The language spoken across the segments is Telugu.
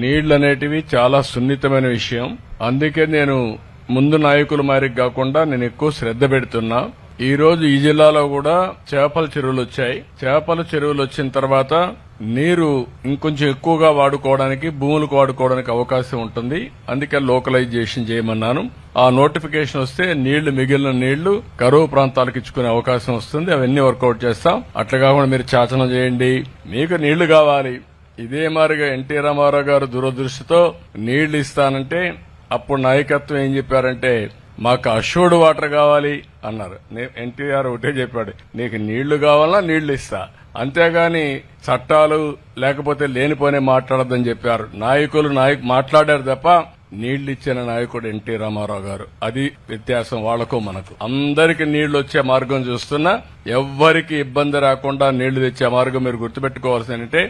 నీళ్లు అనేటివి చాలా సున్నితమైన విషయం. అందుకే నేను ముందు నాయకుల మాదిరి కాకుండా నేను ఎక్కువ శ్రద్ధ పెడుతున్నా. ఈ రోజు ఈ జిల్లాలో కూడా చేపల చెరువులు వచ్చాయి. చేపల చెరువులు వచ్చిన తర్వాత నీరు ఇంకొంచెం ఎక్కువగా వాడుకోవడానికి, భూములకు వాడుకోవడానికి అవకాశం ఉంటుంది. అందుకే లోకలైజేషన్ చేయమన్నాను. ఆ నోటిఫికేషన్ వస్తే మిగిలిన నీళ్లు కరువు ప్రాంతాలకు ఇచ్చుకునే అవకాశం వస్తుంది. అవన్నీ వర్కౌట్ చేస్తాం. అట్లా కాకుండా మీరు చాచనం చేయండి, మీకు నీళ్లు కావాలి. ఇదే మారిగా ఎన్టీ రామారావు గారు దురదృష్టితో నీళ్లు ఇస్తానంటే అప్పుడు నాయకత్వం ఏం చెప్పారంటే మాకు అష్యూర్డ్ వాటర్ కావాలి అన్నారు. ఎన్టీఆర్ ఒకటే చెప్పాడు, నీకు నీళ్లు కావాలా నీళ్లు ఇస్తా, అంతేగాని చట్టాలు లేకపోతే లేనిపోనే మాట్లాడద్దని చెప్పారు. నాయకులు మాట్లాడారు తప్ప నీళ్లు ఇచ్చిన నాయకుడు ఎన్టీ రామారావు గారు. అది వ్యత్యాసం వాళ్లకు మనకు. అందరికి నీళ్లు వచ్చే మార్గం చూస్తున్నా, ఎవ్వరికి ఇబ్బంది రాకుండా నీళ్లు తెచ్చే మార్గం మీరు గుర్తుపెట్టుకోవాల్సిందంటే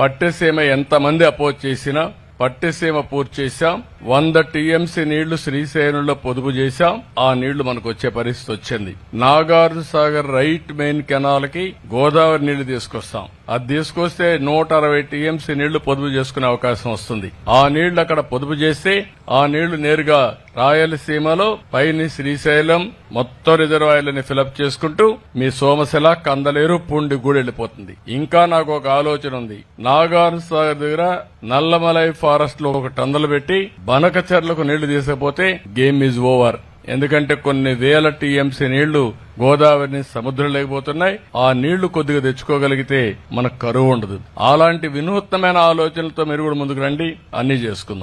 పట్టిసీమ ఎంతమంది అపోజ్ చేసినా పట్టిసీమ పూర్తి చేశాం. 100 టీఎంసీ నీళ్లు శ్రీశైలంలో పొదుపు చేశాం. ఆ నీళ్లు మనకు వచ్చే పరిస్థితి వచ్చింది. Nagarjuna Sagar right main canal కి గోదావరి నీళ్లు తీసుకొస్తాం. అది తీసుకొస్తే 160 టీఎంసీ నీళ్లు పొదుపు చేసుకునే అవకాశం వస్తుంది. ఆ నీళ్లు అక్కడ పొదుపు చేస్తే ఆ నీళ్లు నేరుగా రాయలసీమలో పైని శ్రీశైలం మొత్తం రిజర్వాయర్లని ఫిలప్ చేసుకుంటూ మీ సోమశిల, కందలేరు, పూండి కూడా వెళ్లిపోతుంది. ఇంకా నాకు ఒక ఆలోచన ఉంది. నాగార్జున సాగర్ దగ్గర నల్లమలై ఫారెస్ట్ లో ఒక టన్నులు పెట్టి బనకచెర్లకు నీళ్లు తీసుకపోతే గేమ్ ఈజ్ ఓవర్. ఎందుకంటే కొన్ని వేల టీఎంసీ నీళ్లు గోదావరిని సముద్రం లేకపోతున్నాయి. ఆ నీళ్లు కొద్దిగా తెచ్చుకోగలిగితే మనకు కరువు ఉండదు. అలాంటి వినూత్నమైన ఆలోచనలతో మీరు కూడా ముందుకు రండి, అన్ని చేసుకుందాం.